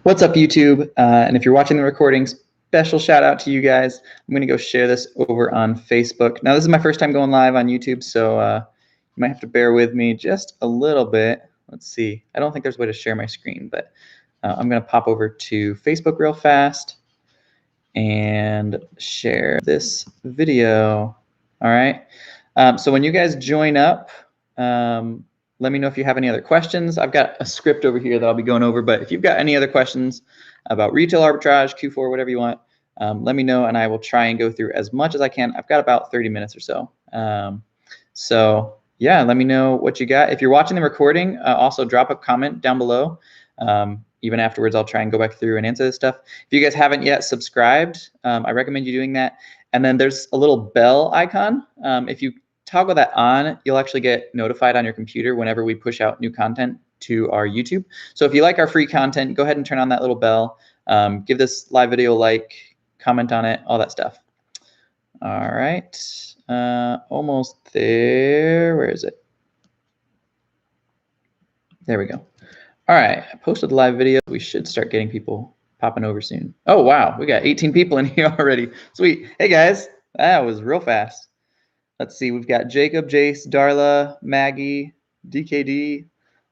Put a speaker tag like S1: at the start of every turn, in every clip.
S1: What's up, YouTube? And if you're watching the recording, special shout out to you guys. I'm going to go share this over on Facebook. Now, this is my first time going live on YouTube, so you might have to bear with me just a little bit. Let's see. I don't think there's a way to share my screen, but I'm going to pop over to Facebook real fast and share this video. All right. So when you guys join up, let me know if you have any other questions. I've got a script over here that I'll be going over, but if you've got any other questions about retail arbitrage, Q4, whatever you want, let me know and I will try and go through as much as I can. I've got about 30 minutes or so. So yeah, let me know what you got. If you're watching the recording, also drop a comment down below. Even afterwards, I'll try and go back through and answer this stuff. If you guys haven't yet subscribed, I recommend you doing that. And then there's a little bell icon. If you toggle that on, you'll actually get notified on your computer whenever we push out new content to our YouTube. So if you like our free content, go ahead and turn on that little bell. Give this live video a like, comment on it, all that stuff. All right, almost there. Where is it? There we go. All right, I posted the live video. We should start getting people popping over soon. Oh, wow, we got 18 people in here already. Sweet. Hey, guys, that was real fast. Let's see, we've got Jacob, Jace, Darla, Maggie, DKD,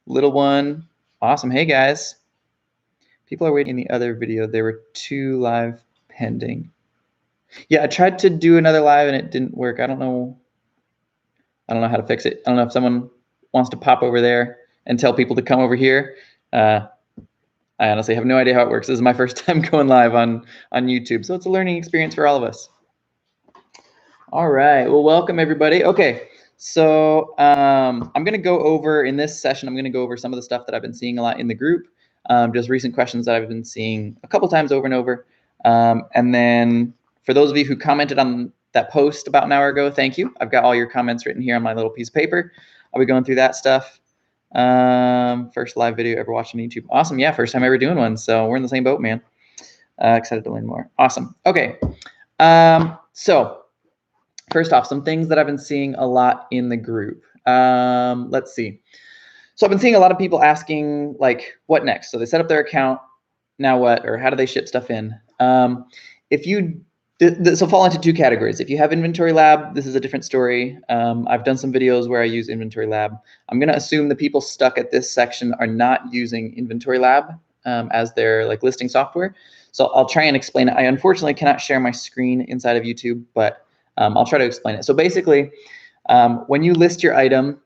S1: Little One. Awesome. Hey, guys. People are waiting in the other video. There were 2 live pending. Yeah, I tried to do another live and it didn't work. I don't know how to fix it. I don't know if someone wants to pop over there and tell people to come over here. I honestly have no idea how it works. This is my first time going live on YouTube, so it's a learning experience for all of us. All right, well, welcome everybody. Okay, so I'm gonna go over, in this session, I'm gonna go over some of the stuff that I've been seeing a lot in the group, just recent questions that I've been seeing a couple times over and over. And then for those of you who commented on that post about an hour ago, thank you. I've got all your comments written here on my little piece of paper. I'll be going through that stuff. First live video ever watched on YouTube. Awesome, yeah, first time ever doing one, so we're in the same boat, man. Excited to learn more. Awesome, okay. So first off, some things that I've been seeing a lot in the group. Let's see. So I've been seeing a lot of people asking, like, what next? So they set up their account, now what, or how do they ship stuff in? So fall into 2 categories. If you have Inventory Lab, this is a different story. I've done some videos where I use Inventory Lab. I'm gonna assume the people stuck at this section are not using Inventory Lab as their listing software. So I'll try and explain it. I unfortunately cannot share my screen inside of YouTube, but I'll try to explain it. So basically, when you list your item,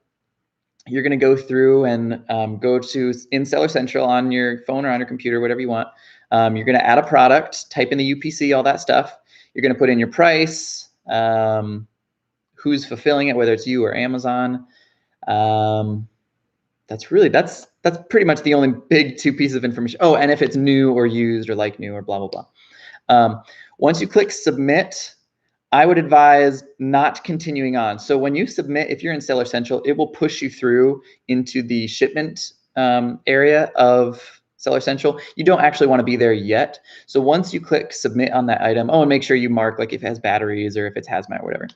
S1: you're gonna go through and go to in Seller Central on your phone or on your computer, whatever you want. You're gonna add a product, type in the UPC, all that stuff. You're gonna put in your price, who's fulfilling it, whether it's you or Amazon. That's pretty much the only big 2 pieces of information. Oh, and if it's new or used or like new or blah, blah, blah. Once you click submit, I would advise not continuing on. So when you submit, if you're in Seller Central, it will push you through into the shipment area of Seller Central. You don't actually want to be there yet. So once you click submit on that item, and make sure you mark if it has batteries or if it's hazmat or whatever.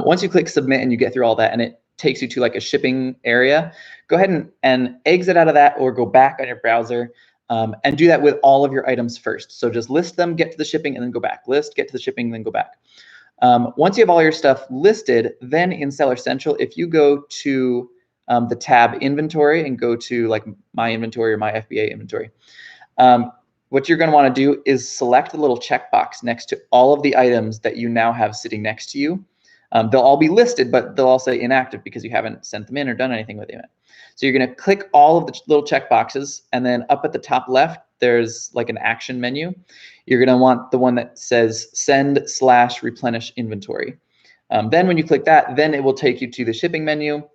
S1: Once you click submit and you get through all that and it takes you to a shipping area, go ahead and exit out of that or go back on your browser and do that with all of your items first. So just list them, get to the shipping, and then go back. List, get to the shipping, then go back. Once you have all your stuff listed, then in Seller Central, if you go to the tab inventory and go to my inventory or my FBA inventory, what you're going to want to do is select the little checkbox next to all of the items that you now have sitting next to you. They'll all be listed, but they'll all say inactive because you haven't sent them in or done anything with them. So you're going to click all of the little check boxes, and then up at the top left, there's an action menu. You're going to want the one that says send/replenish inventory. Then when you click that, then it will take you to the shipping menu.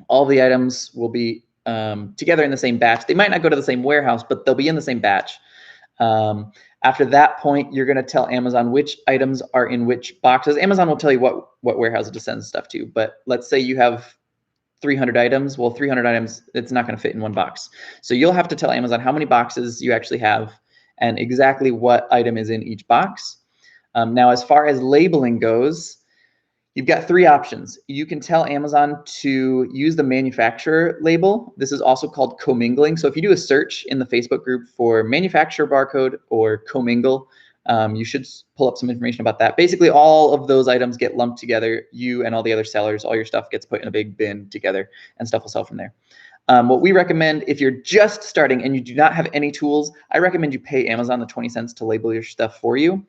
S1: All the items will be together in the same batch. They might not go to the same warehouse, but they'll be in the same batch. After that point, you're going to tell Amazon which items are in which boxes. Amazon will tell you what warehouse to send stuff to, but let's say you have 300 items. Well, 300 items, it's not going to fit in one box. So you'll have to tell Amazon how many boxes you actually have and exactly what item is in each box. Now, as far as labeling goes, you've got three options. You can tell Amazon to use the manufacturer label. This is also called commingling. So if you do a search in the Facebook group for manufacturer barcode or commingle, you should pull up some information about that. Basically, all of those items get lumped together. You and all the other sellers, all your stuff gets put in a big bin together, and stuff will sell from there. What we recommend, if you're just starting and you do not have any tools, I recommend you pay Amazon the 20 cents to label your stuff for you.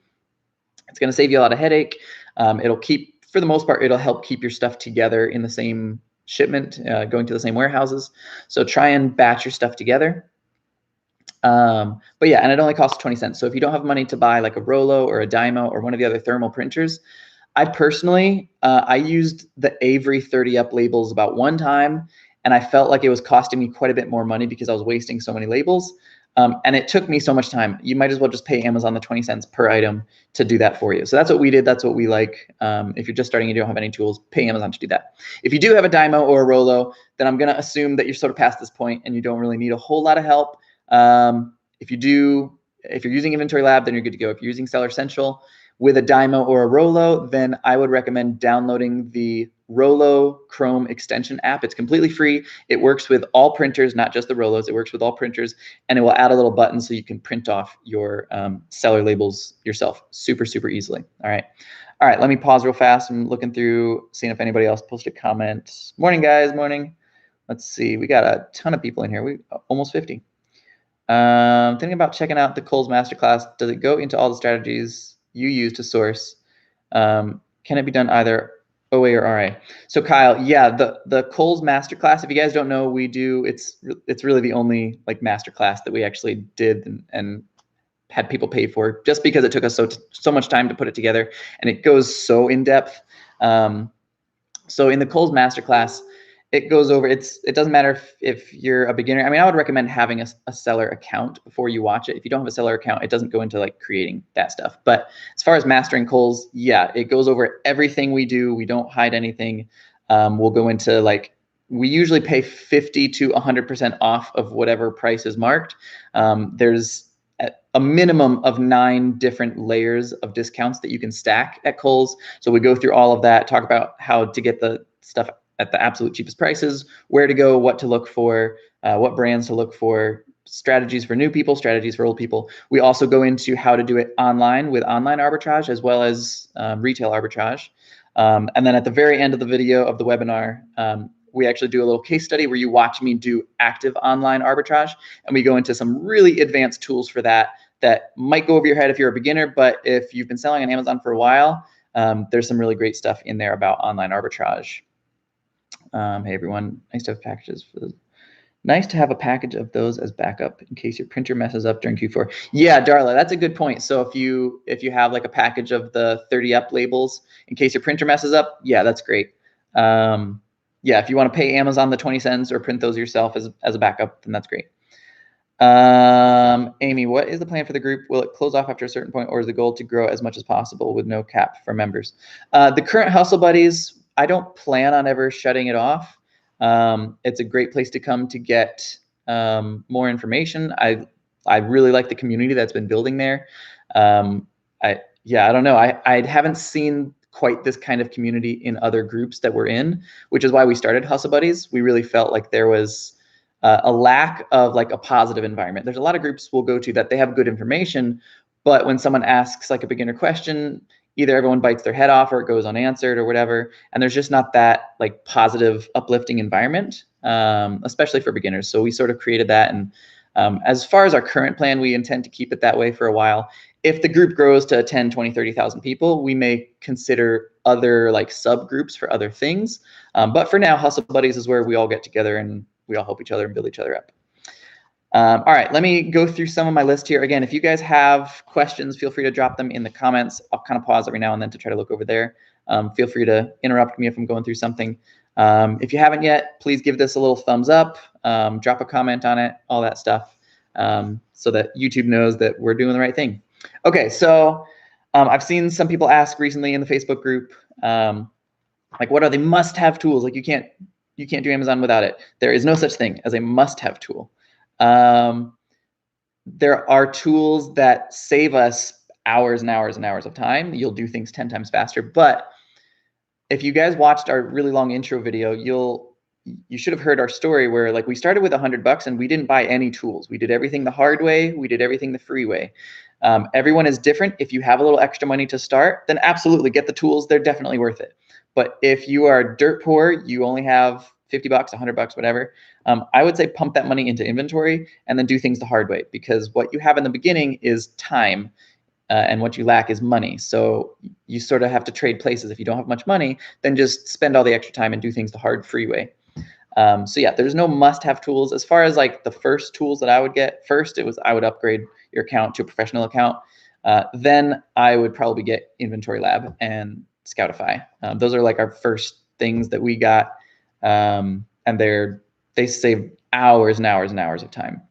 S1: It's going to save you a lot of headache. It'll keep, for the most part, it'll help keep your stuff together in the same shipment, going to the same warehouses. So try and batch your stuff together. But yeah, and it only costs 20 cents. So if you don't have money to buy like a Rollo or a Dymo or one of the other thermal printers, I personally, I used the Avery 30 up labels about one time, and I felt like it was costing me quite a bit more money because I was wasting so many labels. And it took me so much time. You might as well just pay Amazon the 20 cents per item to do that for you. So that's what we did. That's what we like. If you're just starting and you don't have any tools, pay Amazon to do that. If you do have a Dymo or a Rollo, then I'm going to assume that you're sort of past this point and you don't really need a whole lot of help. If you're using Inventory Lab, then you're good to go. If you're using Seller Central with a Dymo or a Rollo, then I would recommend downloading the Rollo Chrome extension app. It's completely free. It works with all printers, not just the Rollos. It works with all printers, and it will add a little button so you can print off your seller labels yourself super, super easily. All right. Let me pause real fast. I'm looking through, seeing if anybody else posted a comment. Morning, guys. Morning. Let's see. We got a ton of people in here. We almost 50. Thinking about checking out the Kohl's Masterclass. Does it go into all the strategies you use to source? Can it be done either OA or RA? So Kyle, yeah, the Kohl's Masterclass, if you guys don't know, we do, it's really the only like masterclass that we actually did and had people pay for, just because it took us so much time to put it together, and it goes so in depth. So in the Kohl's Masterclass, it goes over, it doesn't matter if you're a beginner. I mean, I would recommend having a seller account before you watch it. If you don't have a seller account, it doesn't go into like creating that stuff. But as far as mastering Kohl's, yeah, it goes over everything we do. We don't hide anything. We'll go into like, we usually pay 50 to 100% off of whatever price is marked. There's a minimum of 9 different layers of discounts that you can stack at Kohl's. So we go through all of that, talk about how to get the stuff at the absolute cheapest prices, where to go, what to look for, what brands to look for, strategies for new people, strategies for old people. We also go into how to do it online with online arbitrage as well as retail arbitrage. And then at the very end of the video of the webinar, we actually do a little case study where you watch me do active online arbitrage, and we go into some really advanced tools for that might go over your head if you're a beginner, but if you've been selling on Amazon for a while, there's some really great stuff in there about online arbitrage. Hey everyone, nice to have packages for those. Nice to have a package of those as backup in case your printer messes up during Q4. Yeah, Darla, that's a good point. So if you have like a package of the 30 up labels in case your printer messes up, yeah, that's great. Yeah, if you want to pay Amazon the 20 cents or print those yourself as a backup, then that's great. Amy, what is the plan for the group? Will it close off after a certain point, or is the goal to grow as much as possible with no cap for members? The current Hustle Buddies, I don't plan on ever shutting it off. It's a great place to come to get more information. I really like the community that's been building there. I don't know. I haven't seen quite this kind of community in other groups that we're in, which is why we started Hustle Buddies. We really felt like there was a lack of like a positive environment. There's a lot of groups we'll go to that they have good information, but when someone asks like a beginner question, either everyone bites their head off or it goes unanswered or whatever. And there's just not that like positive, uplifting environment, especially for beginners. So we sort of created that. And as far as our current plan, we intend to keep it that way for a while. If the group grows to 10, 20, 30,000 people, we may consider other like subgroups for other things. But for now, Hustle Buddies is where we all get together and we all help each other and build each other up. All right, let me go through some of my list here. Again, if you guys have questions, feel free to drop them in the comments. I'll kind of pause every now and then to try to look over there. Feel free to interrupt me if I'm going through something. If you haven't yet, please give this a little thumbs up, drop a comment on it, all that stuff, so that YouTube knows that we're doing the right thing. Okay, so I've seen some people ask recently in the Facebook group, like, what are the must-have tools? Like, you can't do Amazon without it. There is no such thing as a must-have tool. There are tools that save us hours and hours and hours of time. You'll do things 10 times faster, but if you guys watched our really long intro video, you should have heard our story where like we started with $100 and we didn't buy any tools. We did everything the hard way. We did everything the free way. Everyone is different. If you have a little extra money to start, then absolutely get the tools. They're definitely worth it. But if you are dirt poor, you only have $50, $100, whatever, I would say pump that money into inventory and then do things the hard way, because what you have in the beginning is time. And what you lack is money. So you sort of have to trade places. If you don't have much money, then just spend all the extra time and do things the hard, free way. So yeah, there's no must-have tools. As far as like the first tools that I would get, first I would upgrade your account to a professional account. Then I would probably get Inventory Lab and Scoutify. Those are like our first things that we got, and they save hours and hours and hours of time.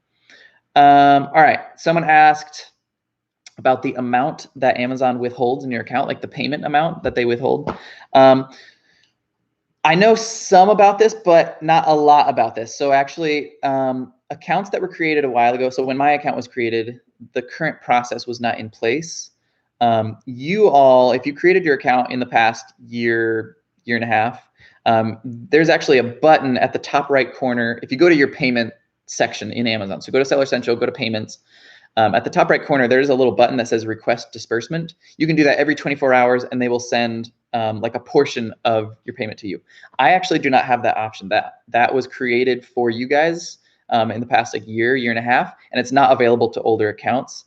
S1: All right, someone asked about the amount that Amazon withholds in your account, like the payment amount that they withhold. I know some about this, but not a lot about this. So actually, accounts that were created a while ago, so when my account was created, the current process was not in place. If you created your account in the past year and a half, there's actually a button at the top right corner. If you go to your payment section in Amazon, so go to Seller Central, go to payments, at the top right corner, there's a little button that says request disbursement. You can do that every 24 hours and they will send like a portion of your payment to you. I actually do not have that option. That was created for you guys in the past like year and a half, and it's not available to older accounts.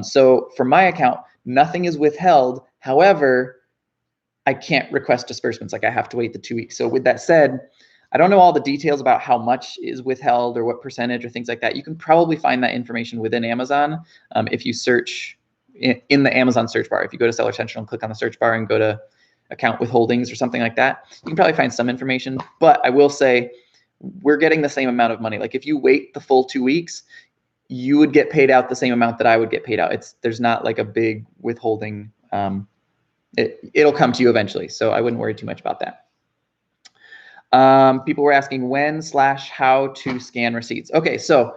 S1: So for my account, nothing is withheld. However, I can't request disbursements. Like I have to wait the 2 weeks. So with that said, I don't know all the details about how much is withheld or what percentage or things like that. You can probably find that information within Amazon if you search in the Amazon search bar. If you go to Seller Central and click on the search bar and go to account withholdings or something like that, you can probably find some information. But I will say we're getting the same amount of money. Like if you wait the full 2 weeks, you would get paid out the same amount that I would get paid out. There's not like a big withholding. It'll come to you eventually. So I wouldn't worry too much about that. People were asking when/how to scan receipts. Okay, so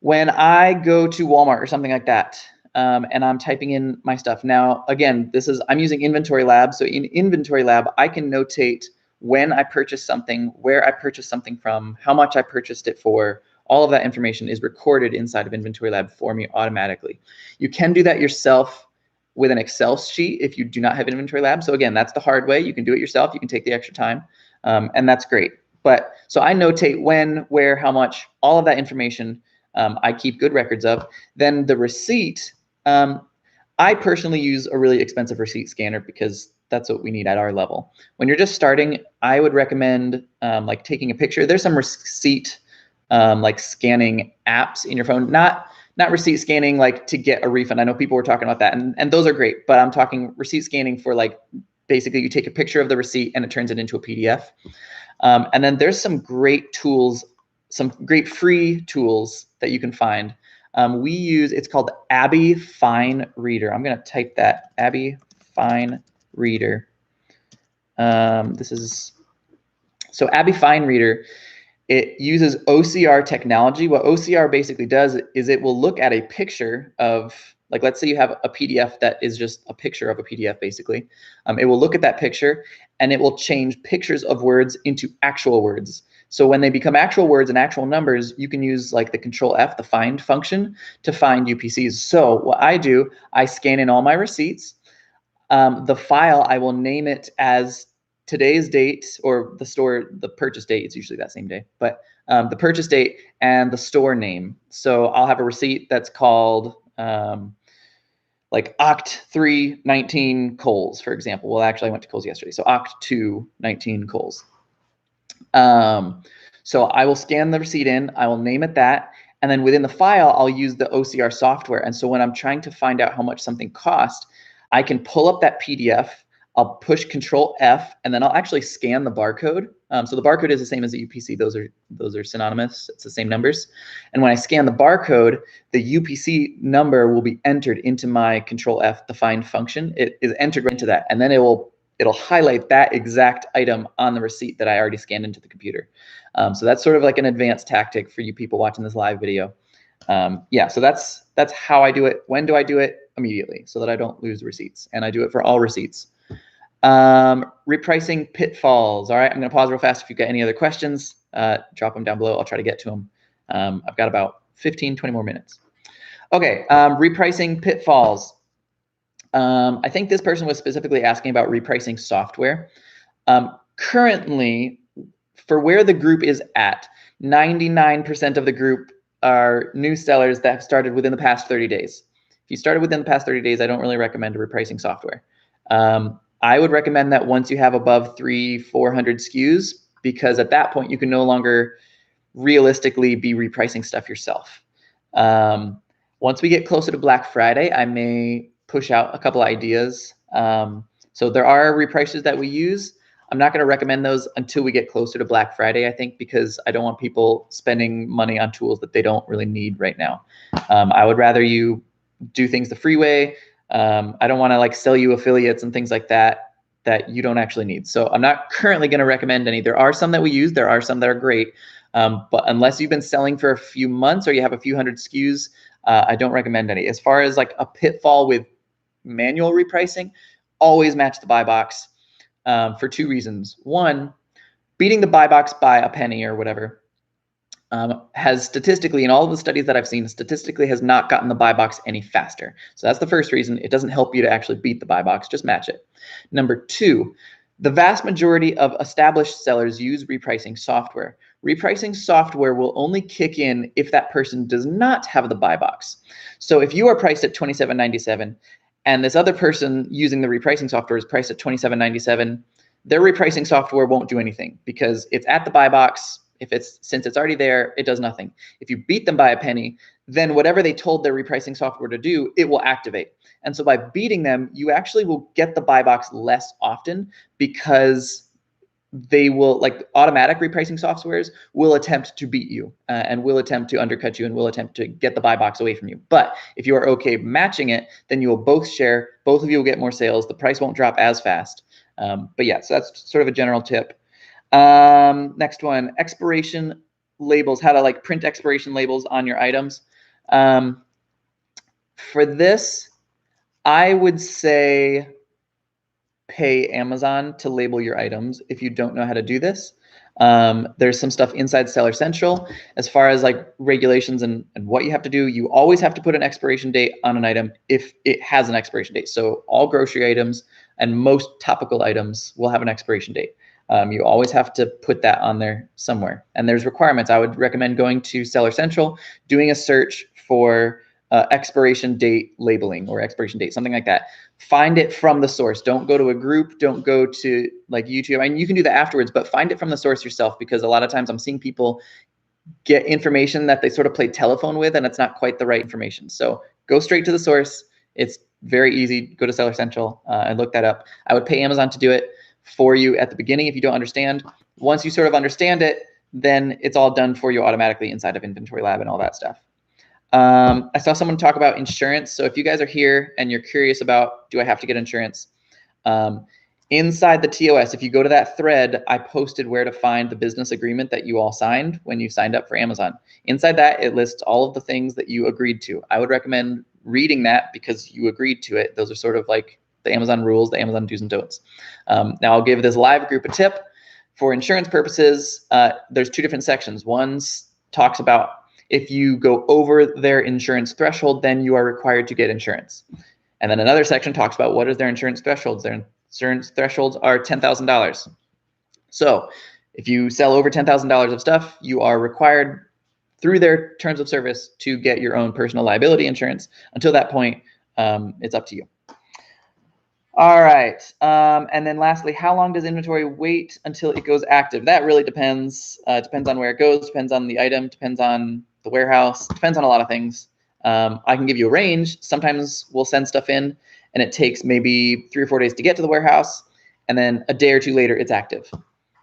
S1: when I go to Walmart or something like that, and I'm typing in my stuff. Now, again, I'm using Inventory Lab. So in Inventory Lab, I can notate when I purchased something, where I purchased something from, how much I purchased it for. All of that information is recorded inside of Inventory Lab for me automatically. You can do that yourself with an Excel sheet if you do not have Inventory Lab. So again, that's the hard way. You can do it yourself. You can take the extra time. And that's great. But so I notate when, where, how much, all of that information I keep good records of. Then the receipt, I personally use a really expensive receipt scanner because that's what we need at our level. When you're just starting, I would recommend like taking a picture. There's some receipt like scanning apps in your phone, not receipt scanning like to get a refund. I know people were talking about that, and those are great, but I'm talking receipt scanning for like basically you take a picture of the receipt and it turns it into a PDF. And then there's some great tools, some great free tools that you can find. It's called Abby Fine Reader. I'm going to type that, Abby Fine Reader. So Abby Fine Reader, it uses OCR technology. What OCR basically does is it will look at a picture of, like, let's say you have a PDF that is just a picture of a PDF, basically. It will look at that picture and it will change pictures of words into actual words. So when they become actual words and actual numbers, you can use like the Control F, the find function, to find UPCs. So what I do, I scan in all my receipts. The file, I will name it as today's date, or the purchase date. It's usually that same day, but the purchase date and the store name. So I'll have a receipt that's called like Oct 319 Kohl's, for example. Well, actually, I went to Kohl's yesterday, so Oct 219 Kohl's. So I will scan the receipt in, I will name it that, and then within the file, I'll use the OCR software. And so when I'm trying to find out how much something cost, I can pull up that PDF, I'll push Control F, and then I'll actually scan the barcode. So the barcode is the same as the UPC. Those are synonymous. It's the same numbers. And when I scan the barcode, the UPC number will be entered into my Control F, the find function. It is entered into that, and then it'll highlight that exact item on the receipt that I already scanned into the computer. So that's sort of like an advanced tactic for you people watching this live video. Yeah, so that's how I do it. When do I do it? Immediately, so that I don't lose receipts, and I do it for all receipts. Repricing pitfalls. All right, I'm going to pause real fast. If you've got any other questions, drop them down below. I'll try to get to them. I've got about 15, 20 more minutes. Okay, repricing pitfalls. I think this person was specifically asking about repricing software. Currently, for where the group is at, 99% of the group are new sellers that have started within the past 30 days. If you started within the past 30 days, I don't really recommend repricing software. I would recommend that once you have above 300-400 SKUs, because at that point you can no longer realistically be repricing stuff yourself. Once we get closer to Black Friday, I may push out a couple ideas. So there are reprices that we use. I'm not going to recommend those until we get closer to Black Friday, I think, because I don't want people spending money on tools that they don't really need right now. I would rather you do things the free way. I don't want to like sell you affiliates and things like that you don't actually need. So I'm not currently going to recommend any. There are some that we use. There are some that are great. But unless you've been selling for a few months or you have a few hundred SKUs, I don't recommend any. As far as like a pitfall with manual repricing, always match the buy box for two reasons. One, beating the buy box by a penny or whatever has statistically, in all of the studies that I've seen, statistically has not gotten the buy box any faster. So that's the first reason. It doesn't help you to actually beat the buy box, just match it. Number two, the vast majority of established sellers use repricing software. Repricing software will only kick in if that person does not have the buy box. So if you are priced at $27.97 and this other person using the repricing software is priced at $27.97, their repricing software won't do anything because it's at the buy box. Since it's already there, it does nothing. If you beat them by a penny, then whatever they told their repricing software to do, it will activate. And so by beating them, you actually will get the buy box less often because they will, like automatic repricing softwares, will attempt to beat you and will attempt to undercut you and will attempt to get the buy box away from you. But if you are okay matching it, then you will both share, both of you will get more sales, the price won't drop as fast. But yeah, so that's sort of a general tip. Next one, expiration labels, how to like print expiration labels on your items. For this, I would say pay Amazon to label your items if you don't know how to do this. There's some stuff inside Seller Central as far as like regulations and what you have to do. You always have to put an expiration date on an item if it has an expiration date. So all grocery items and most topical items will have an expiration date. You always have to put that on there somewhere. And there's requirements. I would recommend going to Seller Central, doing a search for expiration date labeling or expiration date, something like that. Find it from the source. Don't go to a group. Don't go to like YouTube. I mean, you can do that afterwards, but find it from the source yourself, because a lot of times I'm seeing people get information that they sort of play telephone with, and it's not quite the right information. So go straight to the source. It's very easy. Go to Seller Central and look that up. I would pay Amazon to do it for you at the beginning if you don't understand. Once you sort of understand it, then it's all done for you automatically inside of Inventory Lab and all that stuff. I saw someone talk about insurance. So if you guys are here and you're curious about, do I have to get insurance? Inside the TOS, if you go to that thread, I posted where to find the business agreement that you all signed when you signed up for Amazon. Inside that, it lists all of the things that you agreed to. I would recommend reading that because you agreed to it. Those are sort of like the Amazon rules, the Amazon do's and don'ts. Now I'll give this live group a tip. For insurance purposes, there's two different sections. One talks about if you go over their insurance threshold, then you are required to get insurance. And then another section talks about what is their insurance thresholds. Their insurance thresholds are $10,000. So if you sell over $10,000 of stuff, you are required through their terms of service to get your own personal liability insurance. Until that point, it's up to you. All right, and then lastly, how long does inventory wait until it goes active? That really depends. Depends on where it goes, depends on the item, depends on the warehouse, depends on a lot of things. I can give you a range. Sometimes we'll send stuff in and it takes maybe 3 or 4 days to get to the warehouse, and then a day or two later it's active.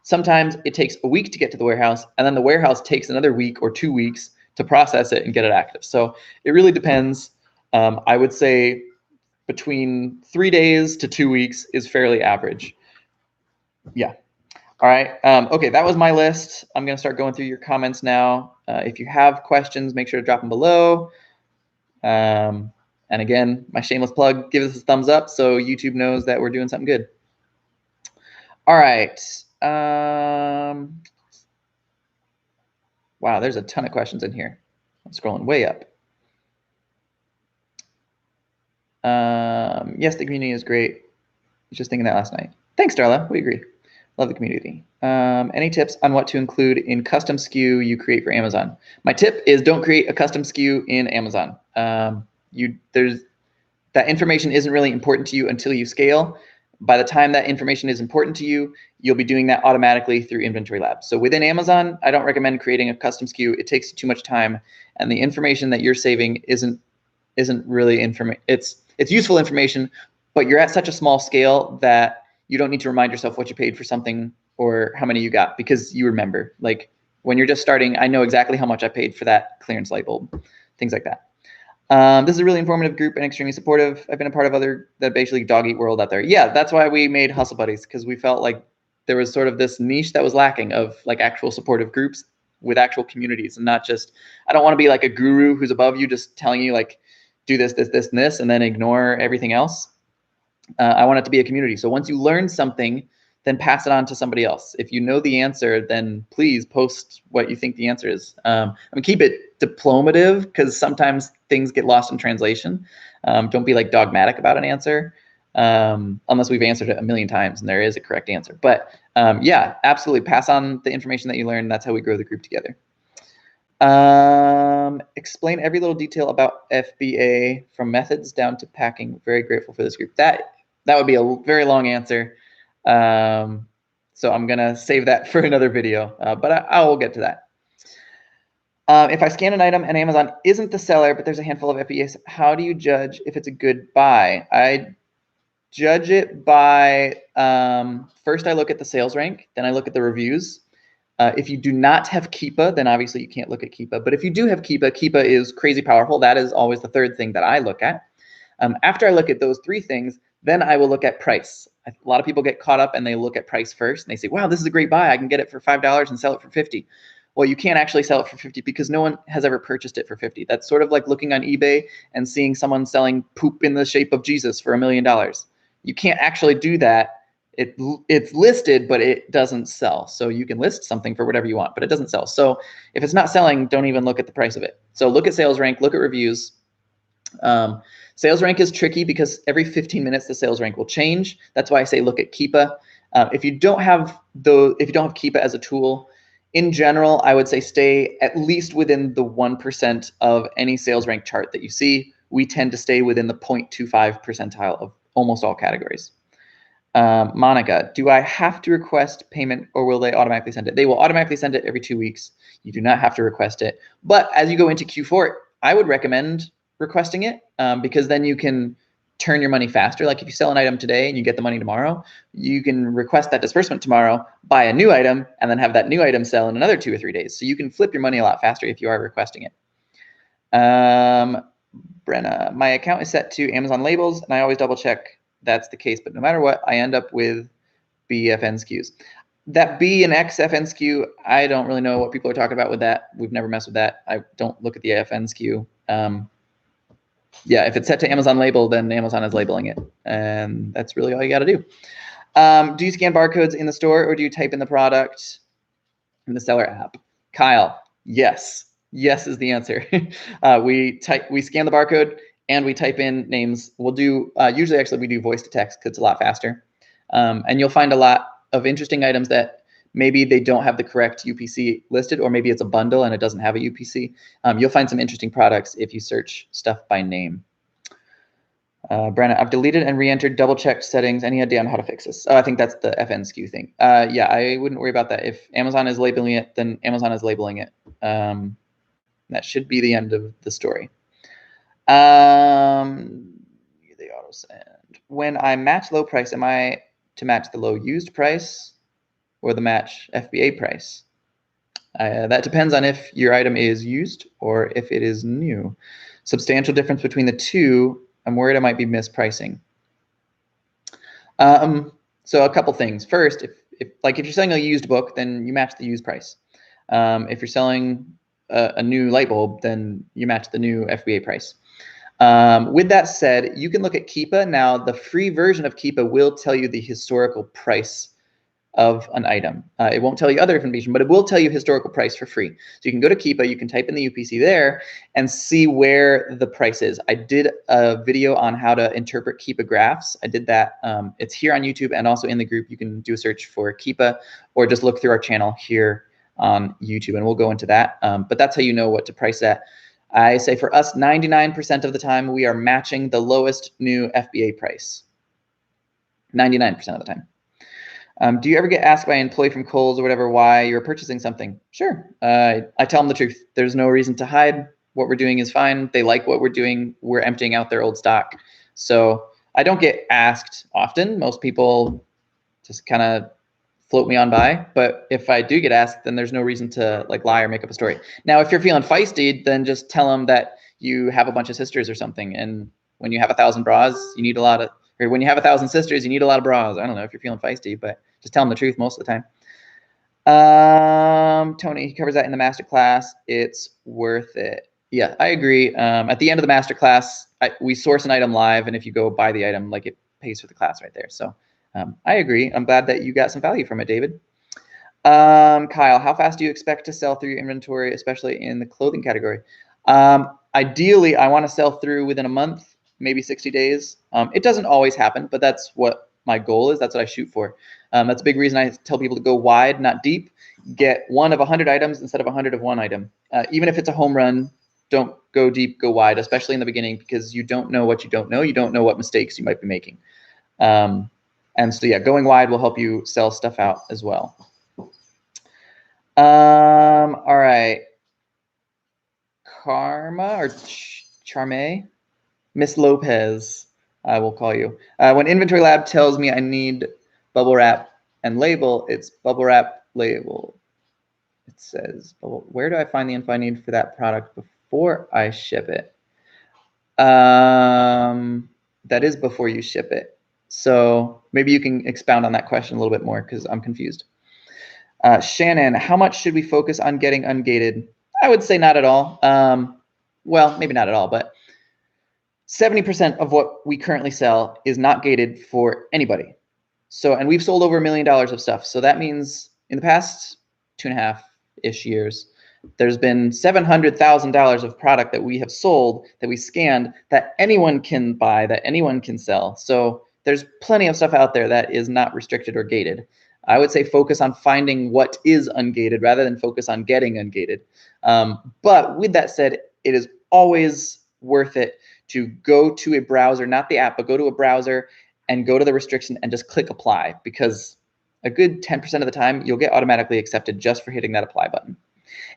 S1: Sometimes it takes a week to get to the warehouse, and then the warehouse takes another week or 2 weeks to process it and get it active. So it really depends. I would say between 3 days to 2 weeks is fairly average. Yeah. All right. Okay, that was my list. I'm going to start going through your comments now. If you have questions, make sure to drop them below. And again, my shameless plug, give us a thumbs up so YouTube knows that we're doing something good. All right. Wow, there's a ton of questions in here. I'm scrolling way up. Yes, the community is great. I was just thinking that last night. Thanks, Darla. We agree. Love the community. Any tips on what to include in custom SKU you create for Amazon? My tip is don't create a custom SKU in Amazon. That information isn't really important to you until you scale. By the time that information is important to you, you'll be doing that automatically through Inventory Lab. So within Amazon, I don't recommend creating a custom SKU. It takes too much time, and the information that you're saving isn't really information. It's useful information, but you're at such a small scale that you don't need to remind yourself what you paid for something or how many you got, because you remember. Like when you're just starting, I know exactly how much I paid for that clearance light bulb, things like that. This is a really informative group and extremely supportive. I've been a part of other that basically dog eat world out there. Yeah, that's why we made Hustle Buddies, because we felt like there was sort of this niche that was lacking of like actual supportive groups with actual communities, and not just, I don't want to be like a guru who's above you just telling you like, do this, this, this, and this, and then ignore everything else. I want it to be a community. So once you learn something, then pass it on to somebody else. If you know the answer, then please post what you think the answer is. I mean, keep it diplomative, because sometimes things get lost in translation. Don't be like dogmatic about an answer, unless we've answered it a million times and there is a correct answer. But yeah, absolutely pass on the information that you learn. That's how we grow the group together. Explain every little detail about FBA from methods down to packing. Very grateful for this group. That would be a very long answer. So I'm gonna save that for another video, but I will get to that. If I scan an item and Amazon isn't the seller, but there's a handful of FBAs, how do you judge if it's a good buy? I judge it by, first I look at the sales rank, then I look at the reviews. If you do not have Keepa, then obviously you can't look at Keepa. But if you do have Keepa, Keepa is crazy powerful. That is always the third thing that I look at. After I look at those three things, then I will look at price. A lot of people get caught up and they look at price first and they say, wow, this is a great buy. I can get it for $5 and sell it for 50. Well, you can't actually sell it for 50 because no one has ever purchased it for 50. That's sort of like looking on eBay and seeing someone selling poop in the shape of Jesus for $1 million. You can't actually do that. It's listed, but it doesn't sell. So you can list something for whatever you want, but it doesn't sell. So if it's not selling, don't even look at the price of it. So look at sales rank, look at reviews. Sales rank is tricky because every 15 minutes the sales rank will change. That's why I say look at Keepa. If you don't have Keepa as a tool, in general, I would say stay at least within the 1% of any sales rank chart that you see. We tend to stay within the 0.25 percentile of almost all categories. Monica, do I have to request payment or will they automatically send it? They will automatically send it every 2 weeks. You do not have to request it. But as you go into Q4, I would recommend requesting it, because then you can turn your money faster. Like if you sell an item today and you get the money tomorrow, you can request that disbursement tomorrow, buy a new item, and then have that new item sell in another 2 or 3 days. So you can flip your money a lot faster if you are requesting it. Brenna, my account is set to Amazon labels and I always double check that's the case, but no matter what, I end up with BFN SKUs. That B and X FN SKU, I don't really know what people are talking about with that. We've never messed with that. I don't look at the FN SKU. Yeah, if it's set to Amazon label, then Amazon is labeling it. And that's really all you got to do. Do you scan barcodes in the store or do you type in the product in the seller app? Kyle, yes. Yes is the answer. We scan the barcode and we type in names. We'll do, usually actually we do voice to text because it's a lot faster. And you'll find a lot of interesting items that maybe they don't have the correct UPC listed, or maybe it's a bundle and it doesn't have a UPC. You'll find some interesting products if you search stuff by name. Brenna, I've deleted and re-entered double-checked settings. Any idea on how to fix this? Oh, I think that's the FN SKU thing. Yeah, I wouldn't worry about that. If Amazon is labeling it, then Amazon is labeling it. That should be the end of the story. The auto send. When I match low price, am I to match the low used price or the match FBA price? That depends on if your item is used or if it is new. Substantial difference between the two. I'm worried I might be mispricing. So a couple things. First, if you're selling a used book, then you match the used price. If you're selling a new light bulb, then you match the new FBA price. With that said, you can look at Keepa. Now, the free version of Keepa will tell you the historical price of an item. It won't tell you other information, but it will tell you historical price for free. So you can go to Keepa, you can type in the UPC there and see where the price is. I did a video on how to interpret Keepa graphs. I did that. It's here on YouTube and also in the group. You can do a search for Keepa or just look through our channel here on YouTube and we'll go into that. But that's how you know what to price at. I say for us, 99% of the time, we are matching the lowest new FBA price. 99% of the time. Do you ever get asked by an employee from Kohl's or whatever why you're purchasing something? Sure. I tell them the truth. There's no reason to hide. What we're doing is fine. They like what we're doing. We're emptying out their old stock. So I don't get asked often. Most people just kind of float me on by. But if I do get asked, then there's no reason to like lie or make up a story. Now, if you're feeling feisty, then just tell them that you have a bunch of sisters or something. And when you have 1,000 bras, you need a lot of, or when you have 1,000 sisters, you need a lot of bras. I don't know if you're feeling feisty, but just tell them the truth most of the time. Tony, he covers that in the masterclass. It's worth it. Yeah, I agree. At the end of the masterclass, we source an item live, and if you go buy the item, like it pays for the class right there. So I agree. I'm glad that you got some value from it, David. Kyle, how fast do you expect to sell through your inventory, especially in the clothing category? Ideally, I want to sell through within a month, maybe 60 days. It doesn't always happen, but that's what my goal is. That's what I shoot for. That's a big reason I tell people to go wide, not deep. Get one of 100 items instead of 100 of one item. Even if it's a home run, don't go deep, go wide, especially in the beginning, because you don't know what you don't know. You don't know what mistakes you might be making. And so, yeah, going wide will help you sell stuff out as well. All right. Karma or Charme? Miss Lopez, I will call you. When Inventory Lab tells me I need bubble wrap and label, it's bubble wrap label. It says, where do I find the info I need for that product before I ship it? That is before you ship it. So maybe you can expound on that question a little bit more because I'm confused. Shannon, how much should we focus on getting ungated? I would say not at all. Well, maybe not at all, but 70% of what we currently sell is not gated for anybody. So, and we've sold over $1 million of stuff. So that means in the past 2.5-ish years, there's been $700,000 of product that we have sold, that we scanned, that anyone can buy, that anyone can sell. So there's plenty of stuff out there that is not restricted or gated. I would say focus on finding what is ungated rather than focus on getting ungated. But with that said, it is always worth it to go to a browser, not the app, but go to a browser and go to the restriction and just click apply, because a good 10% of the time you'll get automatically accepted just for hitting that apply button.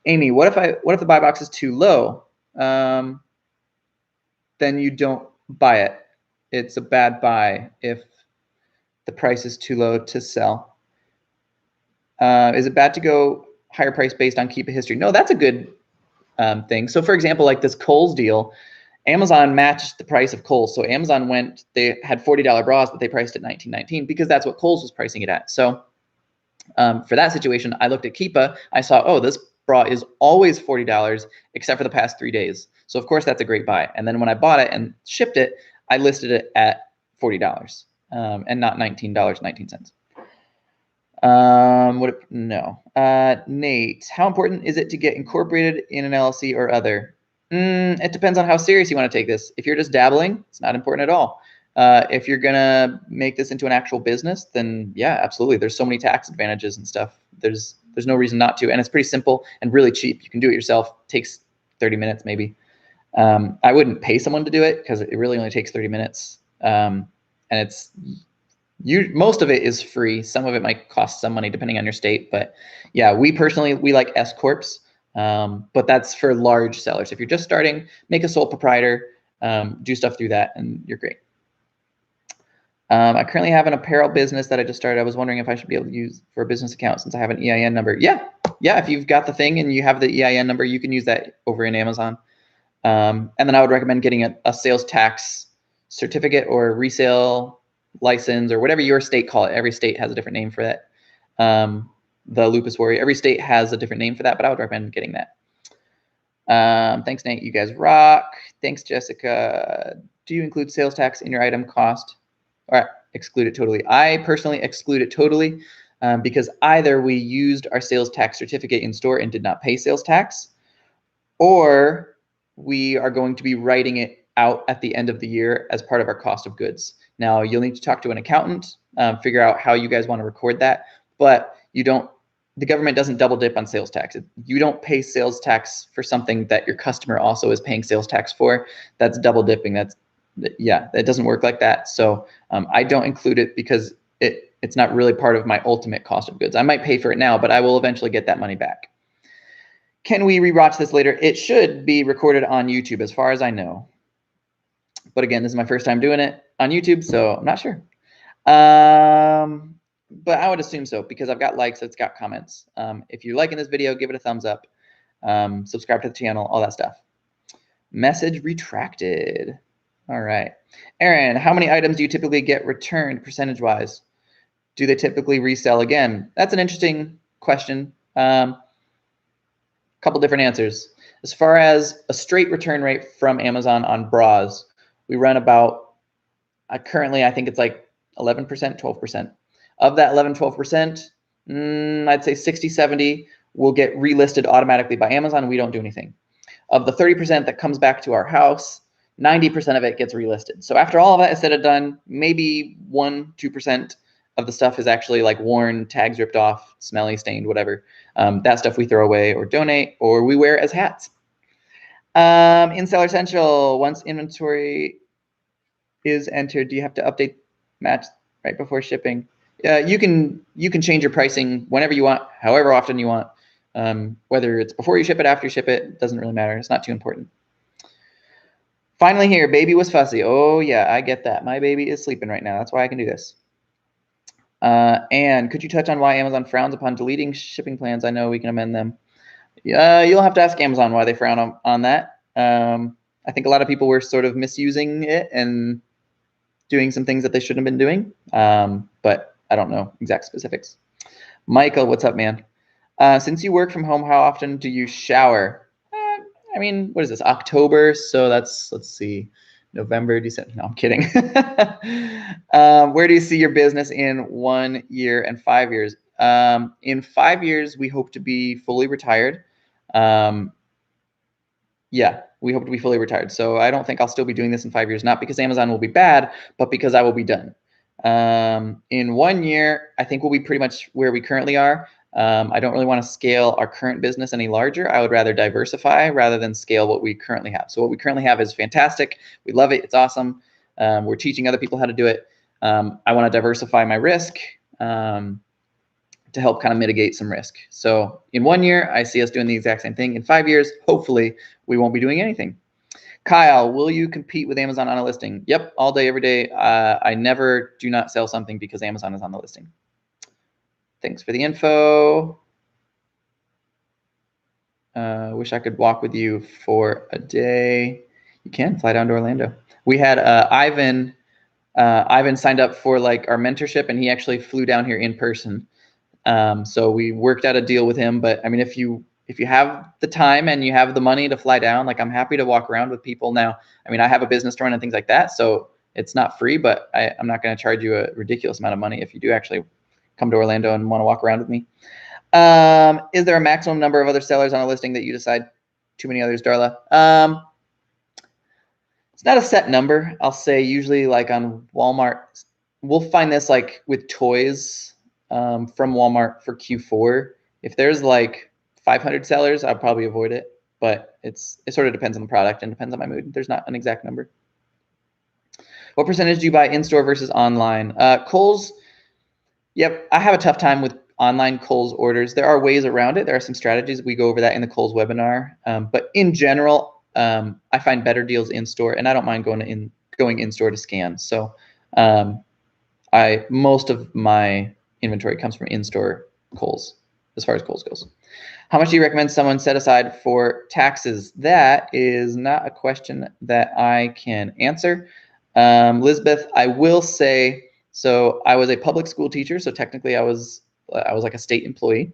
S1: Amy, what if the buy box is too low? Then you don't buy it. It's a bad buy if the price is too low to sell. Is it bad to go higher price based on Keepa history? No, that's a good thing. So for example, like this Kohl's deal, Amazon matched the price of Kohl's. So Amazon they had $40 bras, but they priced it $19.19 because that's what Kohl's was pricing it at. So for that situation, I looked at Keepa. I saw, oh, this bra is always $40 except for the past 3 days. So of course that's a great buy. And then when I bought it and shipped it, I listed it at $40 and not $19.19. Nate, how important is it to get incorporated in an LLC or other? It depends on how serious you want to take this. If you're just dabbling, it's not important at all. If you're gonna make this into an actual business, then yeah, absolutely. There's so many tax advantages and stuff. There's no reason not to, and it's pretty simple and really cheap. You can do it yourself. It takes 30 minutes maybe. I wouldn't pay someone to do it because it really only takes 30 minutes. And most of it is free. Some of it might cost some money depending on your state, but yeah, we like S Corps. But that's for large sellers. If you're just starting, make a sole proprietor, do stuff through that, and you're great. I currently have an apparel business that I just started. I was wondering if I should be able to use for a business account since I have an EIN number. Yeah. If you've got the thing and you have the EIN number, you can use that over in Amazon. And then I would recommend getting a sales tax certificate or resale license or whatever your state call it. Every state has a different name for that. The Lupus Warrior. Every state has a different name for that, but I would recommend getting that. Thanks, Nate. You guys rock. Thanks, Jessica. Do you include sales tax in your item cost? All right, exclude it totally. I personally exclude it totally. because either we used our sales tax certificate in store and did not pay sales tax, or we are going to be writing it out at the end of the year as part of our cost of goods. Now, you'll need to talk to an accountant, figure out how you guys want to record that, but the government doesn't double dip on sales tax. You don't pay sales tax for something that your customer also is paying sales tax for. That's double dipping. That doesn't work like that. So I don't include it because it's not really part of my ultimate cost of goods. I might pay for it now, but I will eventually get that money back. Can we rewatch this later? It should be recorded on YouTube as far as I know. But again, this is my first time doing it on YouTube, so I'm not sure. But I would assume so because I've got likes, it's got comments. If you're liking this video, give it a thumbs up. Subscribe to the channel, all that stuff. Message retracted. All right. Aaron, how many items do you typically get returned percentage-wise? Do they typically resell again? That's an interesting question. Couple different answers. As far as a straight return rate from Amazon on bras, we run about, currently I think it's like 11%, 12%. Of that 11, 12%, I'd say 60, 70 will get relisted automatically by Amazon. We don't do anything. Of the 30% that comes back to our house, 90% of it gets relisted. So after all of that is said and done, maybe 1, 2% of the stuff is actually like worn, tags ripped off, smelly, stained, whatever. That stuff we throw away or donate, or we wear as hats. In Seller Central, once inventory is entered, do you have to update match right before shipping? You can change your pricing whenever you want, however often you want. Whether it's before you ship it, after you ship it, doesn't really matter. It's not too important. Finally here, baby was fussy. Oh yeah, I get that. My baby is sleeping right now. That's why I can do this. And could you touch on why Amazon frowns upon deleting shipping plans? I know we can amend them. You'll have to ask Amazon why they frown on that. I think a lot of people were sort of misusing it and doing some things that they shouldn't have been doing, but I don't know exact specifics. Michael, what's up, man? Since you work from home, how often do you shower? I mean, what is this, October? So that's, let's see, November, December. No, I'm kidding. Where do you see your business in 1 year and 5 years? In 5 years, we hope to be fully retired. Yeah, we hope to be fully retired. So I don't think I'll still be doing this in 5 years, not because Amazon will be bad, but because I will be done. In 1 year, I think we'll be pretty much where we currently are. I don't really want to scale our current business any larger. I would rather diversify rather than scale what we currently have. So what we currently have is fantastic. We love it. It's awesome. We're teaching other people how to do it. I want to diversify my risk to help kind of mitigate some risk. So in 1 year, I see us doing the exact same thing. In 5 years, hopefully, we won't be doing anything. Kyle, will you compete with Amazon on a listing? Yep, all day, every day. I never do not sell something because Amazon is on the listing. Thanks for the info. Wish I could walk with you for a day. You can fly down to Orlando. We had Ivan. Ivan signed up for like our mentorship, and he actually flew down here in person. So we worked out a deal with him. But I mean, if you have the time and you have the money to fly down, like I'm happy to walk around with people. Now, I mean, I have a business to run and things like that, so it's not free, but I'm not going to charge you a ridiculous amount of money if you do actually come to Orlando and want to walk around with me. Is there a maximum number of other sellers on a listing that you decide? Too many others, Darla? It's not a set number. I'll say usually like on Walmart, we'll find this like with toys from Walmart for Q4. If there's like 500 sellers, I'll probably avoid it, but it sort of depends on the product and depends on my mood. There's not an exact number. What percentage do you buy in-store versus online? Kohl's, yep, I have a tough time with online Kohl's orders. There are ways around it. There are some strategies. We go over that in the Kohl's webinar. But in general, I find better deals in-store, and I don't mind going in-store to scan. So most of my inventory comes from in-store Kohl's, as far as Kohl's goes. How much do you recommend someone set aside for taxes? That is not a question that I can answer. Elizabeth, I will say, so I was a public school teacher, so technically I was like a state employee.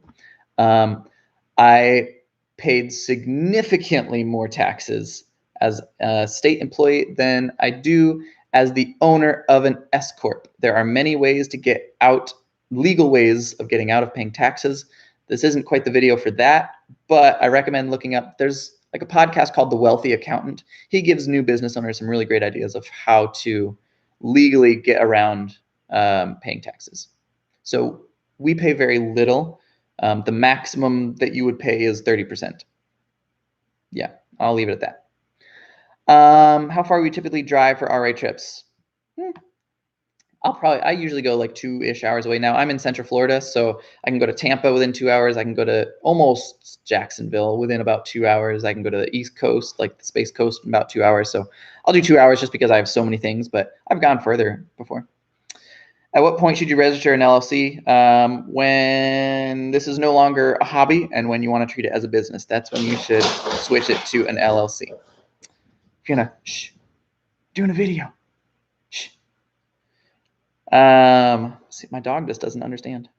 S1: I paid significantly more taxes as a state employee than I do as the owner of an S Corp. There are many ways to get out legal ways of getting out of paying taxes. This isn't quite the video for that, but I recommend looking up, there's like a podcast called The Wealthy Accountant. He gives new business owners some really great ideas of how to legally get around paying taxes. So we pay very little. The maximum that you would pay is 30%. Yeah, I'll leave it at that. How far we typically drive for RA trips? I usually go like 2-ish hours away. Now I'm in Central Florida, so I can go to Tampa within 2 hours. I can go to almost Jacksonville within about 2 hours. I can go to the East Coast, like the Space Coast, in about 2 hours. So I'll do 2 hours just because I have so many things, but I've gone further before. At what point should you register an LLC? When this is no longer a hobby and when you want to treat it as a business. That's when you should switch it to an LLC. If you're gonna, shh, doing a video. Shh. See, my dog just doesn't understand.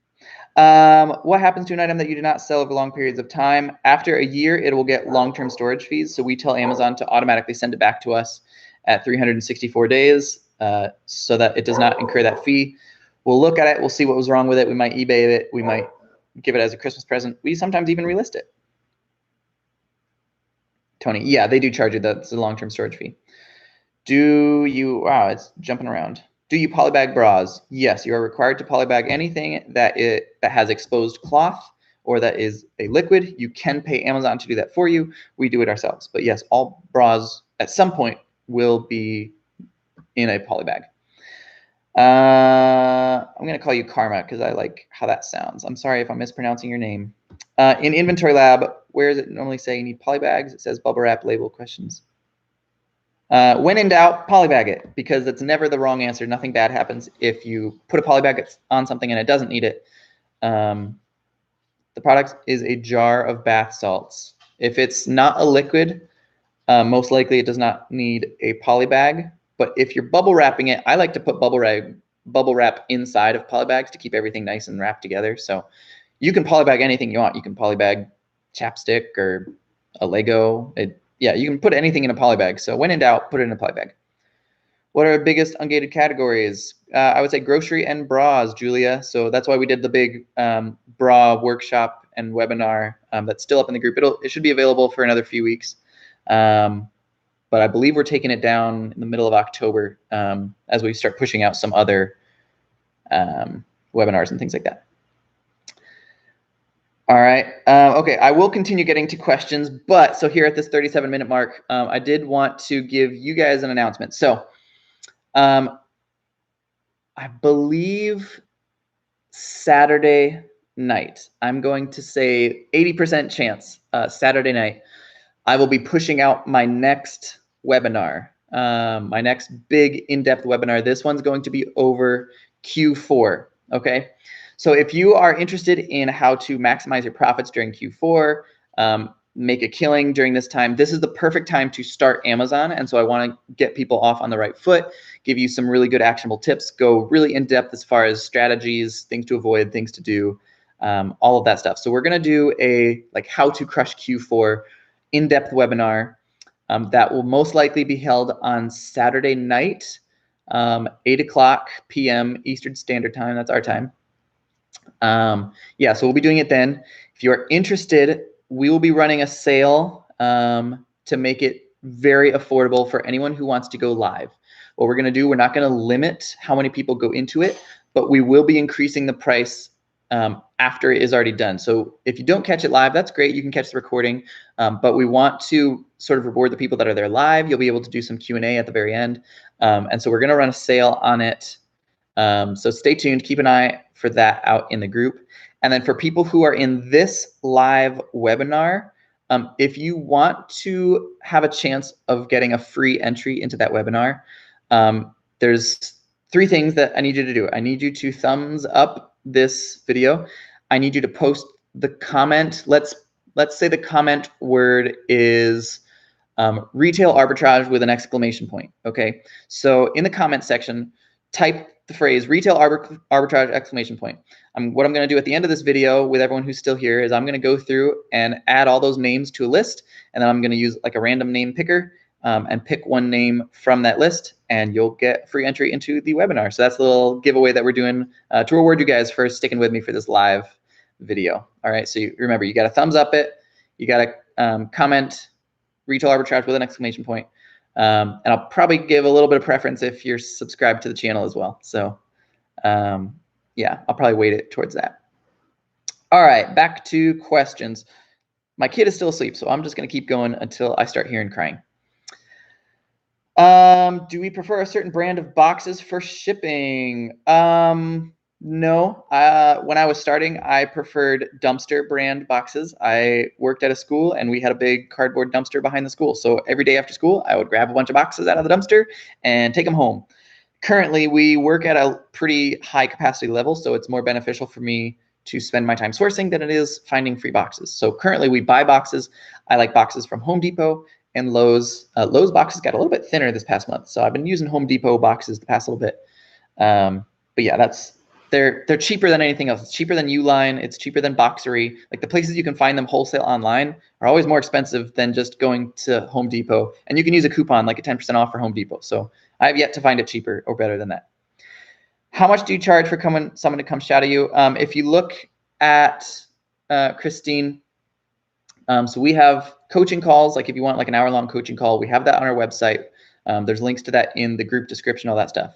S1: What happens to an item that you do not sell over long periods of time? After a year, it will get long-term storage fees. So we tell Amazon to automatically send it back to us at 364 days so that it does not incur that fee. We'll look at it. We'll see what was wrong with it. We might eBay it. We might give it as a Christmas present. We sometimes even relist it. Tony, yeah, they do charge you. That's a long-term storage fee. Wow, it's jumping around. Do you polybag bras? Yes, you are required to polybag anything that has exposed cloth or that is a liquid. You can pay Amazon to do that for you. We do it ourselves. But yes, all bras at some point will be in a polybag. I'm going to call you Karma because I like how that sounds. I'm sorry if I'm mispronouncing your name. In Inventory Lab, where does it normally say you need polybags? It says bubble wrap label questions. When in doubt, polybag it because it's never the wrong answer. Nothing bad happens if you put a polybag on something and it doesn't need it. The product is a jar of bath salts. If it's not a liquid, most likely it does not need a polybag. But if you're bubble wrapping it, I like to put bubble wrap inside of polybags to keep everything nice and wrapped together. So you can polybag anything you want. You can polybag chapstick or a Lego. Yeah, you can put anything in a polybag. So when in doubt, put it in a polybag. What are our biggest ungated categories? I would say grocery and bras, Julia. So that's why we did the big bra workshop and webinar that's still up in the group. It should be available for another few weeks. But I believe we're taking it down in the middle of October as we start pushing out some other webinars and things like that. All right. Okay, I will continue getting to questions, but so here at this 37-minute mark, I did want to give you guys an announcement. So I believe Saturday night, I'm going to say 80% chance Saturday night, I will be pushing out my next webinar, my next big in-depth webinar. This one's going to be over Q4, okay? So if you are interested in how to maximize your profits during Q4, make a killing during this time, this is the perfect time to start Amazon. And so I want to get people off on the right foot, give you some really good actionable tips, go really in depth as far as strategies, things to avoid, things to do, all of that stuff. So we're going to do a how to crush Q4 in-depth webinar that will most likely be held on Saturday night, 8:00 p.m. Eastern Standard Time. That's our time. Yeah, so we'll be doing it then. If you're interested, we will be running a sale to make it very affordable for anyone who wants to go live. What we're going to do, we're not going to limit how many people go into it, but we will be increasing the price after it is already done. So if you don't catch it live, that's great. You can catch the recording, but we want to sort of reward the people that are there live. You'll be able to do some Q&A at the very end. And so we're going to run a sale on it. So stay tuned, keep an eye for that out in the group. And then for people who are in this live webinar, if you want to have a chance of getting a free entry into that webinar, there's 3 things that I need you to do. I need you to thumbs up this video. I need you to post the comment. Let's say the comment word is retail arbitrage with an exclamation point. Okay, so in the comment section, type the phrase retail arbitrage exclamation point. What I'm going to do at the end of this video with everyone who's still here is I'm going to go through and add all those names to a list, and then I'm going to use like a random name picker and pick one name from that list, and you'll get free entry into the webinar. So that's a little giveaway that we're doing to reward you guys for sticking with me for this live video. All right, so remember, you got to thumbs up it, you got to comment retail arbitrage with an exclamation point. And I'll probably give a little bit of preference if you're subscribed to the channel as well. So yeah, I'll probably weight it towards that. All right, back to questions. My kid is still asleep, so I'm just going to keep going until I start hearing crying. Do we prefer a certain brand of boxes for shipping? No. When I was starting, I preferred dumpster brand boxes. I worked at a school and we had a big cardboard dumpster behind the school. So every day after school, I would grab a bunch of boxes out of the dumpster and take them home. Currently, we work at a pretty high capacity level, so it's more beneficial for me to spend my time sourcing than it is finding free boxes. So currently we buy boxes. I like boxes from Home Depot and Lowe's. Lowe's boxes got a little bit thinner this past month, so I've been using Home Depot boxes the past little bit. But yeah, they're cheaper than anything else. It's cheaper than Uline. It's cheaper than Boxery. Like the places you can find them wholesale online are always more expensive than just going to Home Depot. And you can use a coupon like a 10% off for Home Depot. So I have yet to find it cheaper or better than that. How much do you charge for someone to come shadow you? If you look at Christine, so we have coaching calls. Like if you want like an hour-long coaching call, we have that on our website. There's links to that in the group description, all that stuff.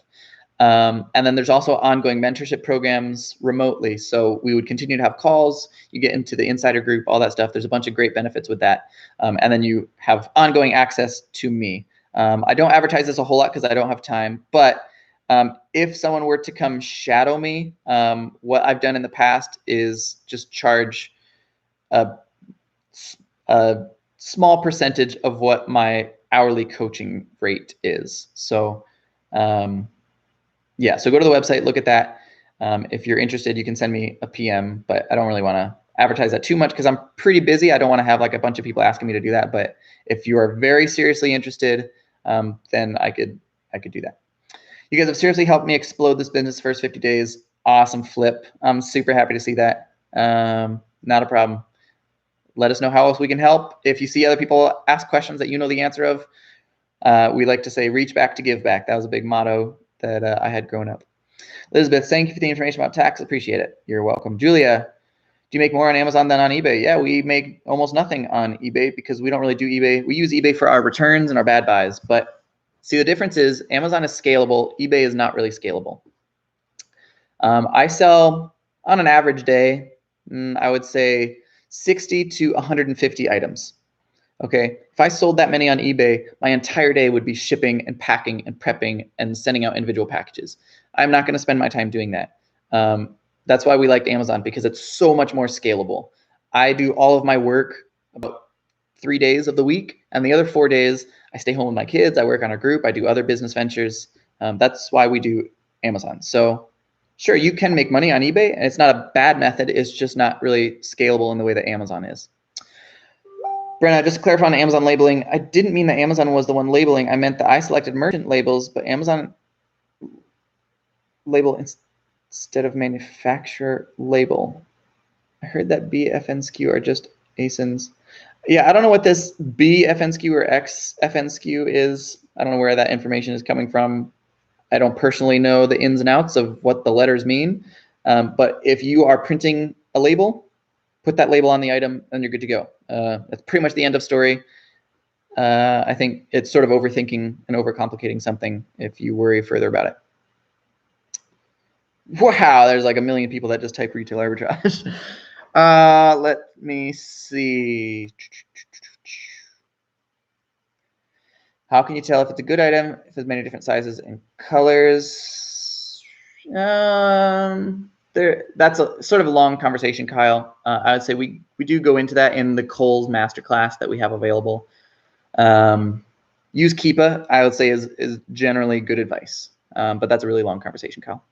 S1: And then there's also ongoing mentorship programs remotely. So we would continue to have calls. You get into the insider group, all that stuff. There's a bunch of great benefits with that. And then you have ongoing access to me. I don't advertise this a whole lot because I don't have time, but if someone were to come shadow me, what I've done in the past is just charge a small percentage of what my hourly coaching rate is. So yeah, so go to the website, look at that. If you're interested, you can send me a PM, but I don't really want to advertise that too much because I'm pretty busy. I don't want to have like a bunch of people asking me to do that. But if you are very seriously interested, then I could do that. You guys have seriously helped me explode this business the first 50 days. Awesome flip. I'm super happy to see that. Not a problem. Let us know how else we can help. If you see other people ask questions that you know the answer of, we like to say, reach back to give back. That was a big motto that I had growing up. Elizabeth, thank you for the information about tax. Appreciate it. You're welcome. Julia, do you make more on Amazon than on eBay? Yeah, we make almost nothing on eBay because we don't really do eBay. We use eBay for our returns and our bad buys. But see, the difference is Amazon is scalable. eBay is not really scalable. I sell on an average day, I would say 60 to 150 items. Okay, if I sold that many on eBay, my entire day would be shipping and packing and prepping and sending out individual packages. I'm not going to spend my time doing that. That's why we liked Amazon, because it's so much more scalable. I do all of my work about 3 days of the week, and the other 4 days I stay home with my kids, I work on a group, I do other business ventures. That's why we do Amazon. So sure, you can make money on eBay, and it's not a bad method, it's just not really scalable in the way that Amazon is. Brenna, just to clarify on Amazon labeling, I didn't mean that Amazon was the one labeling. I meant that I selected merchant labels, but Amazon label instead of manufacturer label. I heard that B, FN SKU are just ASINs. Yeah, I don't know what this B, FN SKU or X, FN SKU is. I don't know where that information is coming from. I don't personally know the ins and outs of what the letters mean. But if you are printing a label, put that label on the item and you're good to go. That's pretty much the end of story. I think it's sort of overthinking and overcomplicating something if you worry further about it. Wow, there's like a million people that just type retail arbitrage. Let me see. How can you tell if it's a good item if there's many different sizes and colors? That's a sort of a long conversation, Kyle. I would say we do go into that in the Kohl's masterclass that we have available. Use Keepa, I would say, is generally good advice, but that's a really long conversation, Kyle.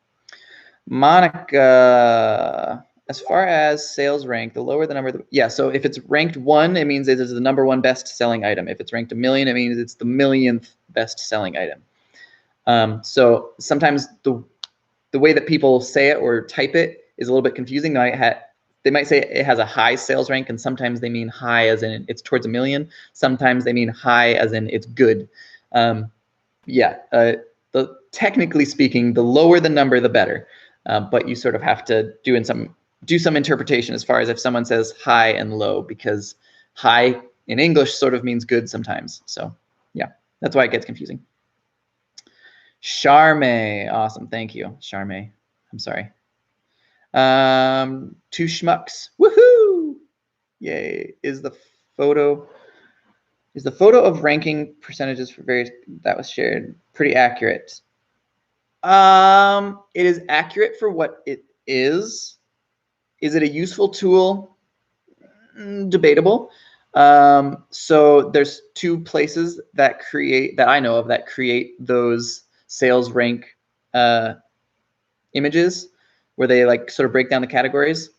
S1: Monica, as far as sales rank, the lower the number, yeah. So if it's ranked 1, it means it is the #1 best-selling item. If it's ranked 1,000,000, it means it's the 1,000,000th best-selling item. So sometimes the way that people say it or type it is a little bit confusing. They might say it has a high sales rank, and sometimes they mean high as in it's towards 1,000,000. Sometimes they mean high as in it's good. yeah, technically speaking, the lower the number, the better. But you sort of have to do some interpretation as far as if someone says high and low, because high in English sort of means good sometimes. So yeah, that's why it gets confusing. Charme, awesome, thank you, Charme. I'm sorry. Two schmucks, woohoo! Yay! Is the photo of ranking percentages for various that was shared pretty accurate? It is accurate for what it is. Is it a useful tool? Debatable. So there's two places that I know of that create those sales rank images where they like sort of break down the categories.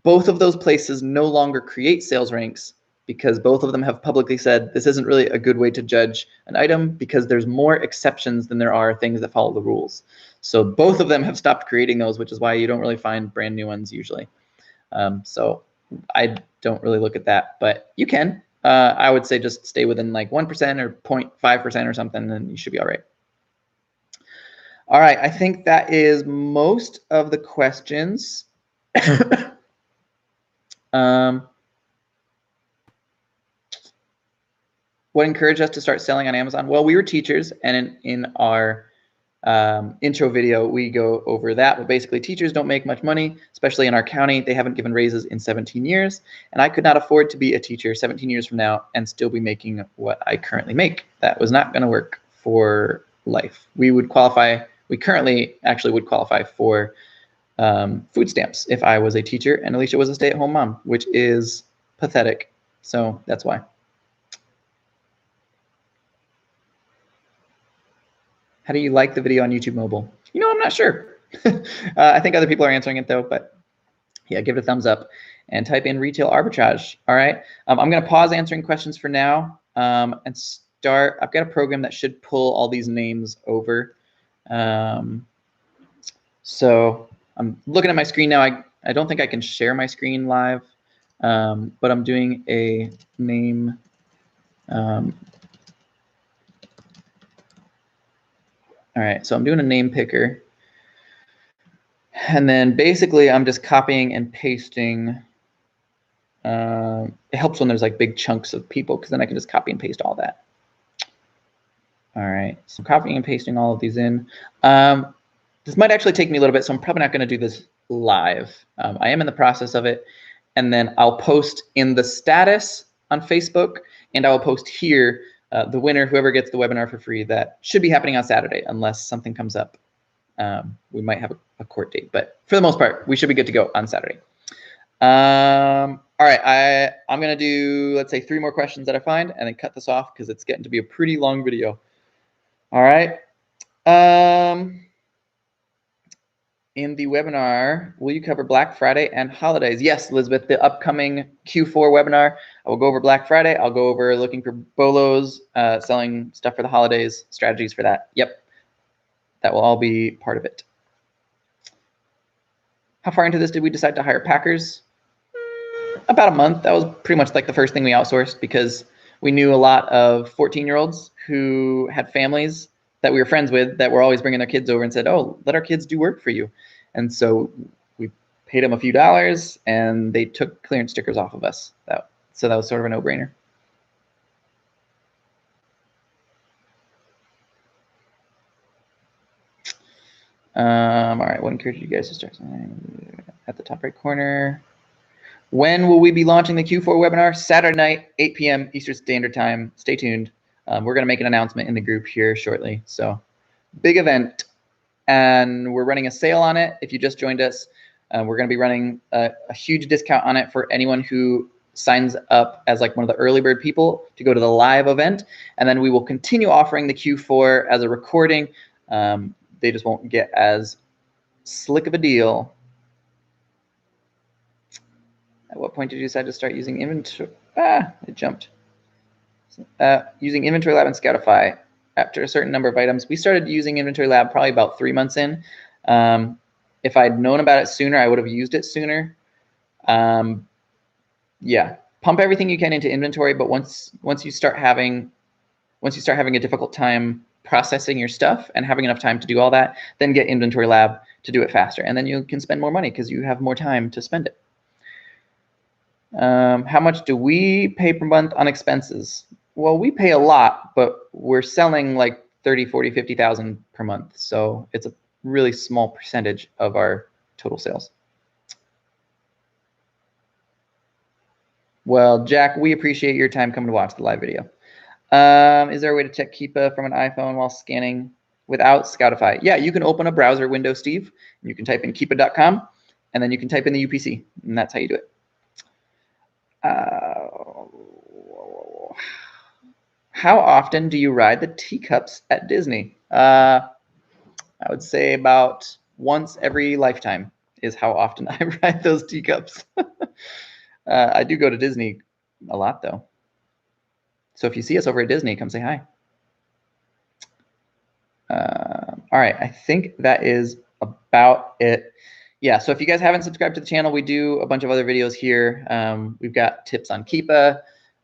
S1: Both of those places no longer create sales ranks because both of them have publicly said this isn't really a good way to judge an item because there's more exceptions than there are things that follow the rules. So both of them have stopped creating those, which is why you don't really find brand new ones usually. So I don't really look at that, but you can. I would say just stay within like 1% or 0.5% or something, and you should be all right. All right, I think that is most of the questions. What encouraged us to start selling on Amazon? Well, we were teachers, and in our intro video, we go over that. But basically, teachers don't make much money, especially in our county. They haven't given raises in 17 years, and I could not afford to be a teacher 17 years from now and still be making what I currently make. That was not going to work for life. We would qualify. We currently actually would qualify for food stamps if I was a teacher and Alicia was a stay-at-home mom, which is pathetic. So that's why. How do you like the video on YouTube mobile? You know, I'm not sure. I think other people are answering it though, but yeah, give it a thumbs up and type in retail arbitrage. All right. I'm going to pause answering questions for now and start. I've got a program that should pull all these names over. So I'm looking at my screen now. I don't think I can share my screen live, but I'm doing a name. All right, so I'm doing a name picker. And then basically I'm just copying and pasting. It helps when there's like big chunks of people because then I can just copy and paste all that. All right, so I'm copying and pasting all of these in. This might actually take me a little bit, so I'm probably not going to do this live. I am in the process of it. And then I'll post in the status on Facebook, and I will post here the winner, whoever gets the webinar for free. That should be happening on Saturday unless something comes up. We might have a court date, but for the most part, we should be good to go on Saturday. All right, I'm going to do, let's say, 3 more questions that I find and then cut this off because it's getting to be a pretty long video. All right. In the webinar, will you cover Black Friday and holidays? Yes, Elizabeth, the upcoming Q4 webinar, I will go over Black Friday. I'll go over looking for BOLOs, selling stuff for the holidays, strategies for that. Yep, that will all be part of it. How far into this did we decide to hire packers? About a month. That was pretty much like the first thing we outsourced because we knew a lot of 14-year-olds who had families that we were friends with that were always bringing their kids over and said, oh, let our kids do work for you. And so we paid them a few dollars and they took clearance stickers off of us. So that was sort of a no-brainer. All right, what encouraged you guys to start? At the top right corner. When will we be launching the Q4 webinar? Saturday night, 8 p.m. Eastern Standard Time. Stay tuned. We're going to make an announcement in the group here shortly. So big event. And we're running a sale on it. If you just joined us, we're going to be running a huge discount on it for anyone who signs up as like one of the early bird people to go to the live event. And then we will continue offering the Q4 as a recording. They just won't get as slick of a deal. At what point did you decide to start using inventory? It jumped. Using Inventory Lab and Scoutify. After a certain number of items, we started using Inventory Lab probably about 3 months in. If I'd known about it sooner, I would have used it sooner. Yeah, pump everything you can into inventory, but once you start having a difficult time processing your stuff and having enough time to do all that, then get Inventory Lab to do it faster. And then you can spend more money because you have more time to spend it. How much do we pay per month on expenses? Well, we pay a lot, but we're selling like 30, 40, 50,000 per month. So it's a really small percentage of our total sales. Well, Jack, we appreciate your time coming to watch the live video. Is there a way to check Keepa from an iPhone while scanning without Scoutify? Yeah, you can open a browser window, Steve. And you can type in keepa.com, and then you can type in the UPC, and that's how you do it. How often do you ride the teacups at Disney? I would say about once every lifetime is how often I ride those teacups. I do go to Disney a lot, though. So if you see us over at Disney, come say hi. All right, I think that is about it. Yeah, so if you guys haven't subscribed to the channel, we do a bunch of other videos here. We've got tips on Keepa,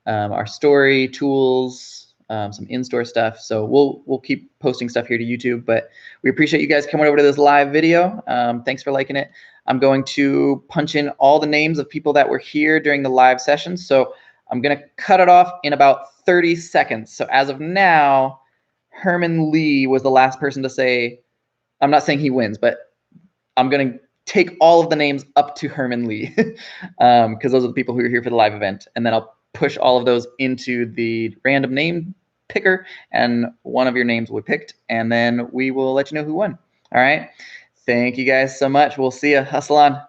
S1: our story, tools, some in-store stuff. So we'll keep posting stuff here to YouTube, but we appreciate you guys coming over to this live video. Thanks for liking it. I'm going to punch in all the names of people that were here during the live session. So I'm gonna cut it off in about 30 seconds. So as of now, Herman Lee was the last person to say, I'm not saying he wins, but I'm gonna take all of the names up to Herman Lee because those are the people who are here for the live event. And then I'll push all of those into the random name picker, and one of your names will be picked, and then we will let you know who won. All right. Thank you guys so much. We'll see you. Hustle on.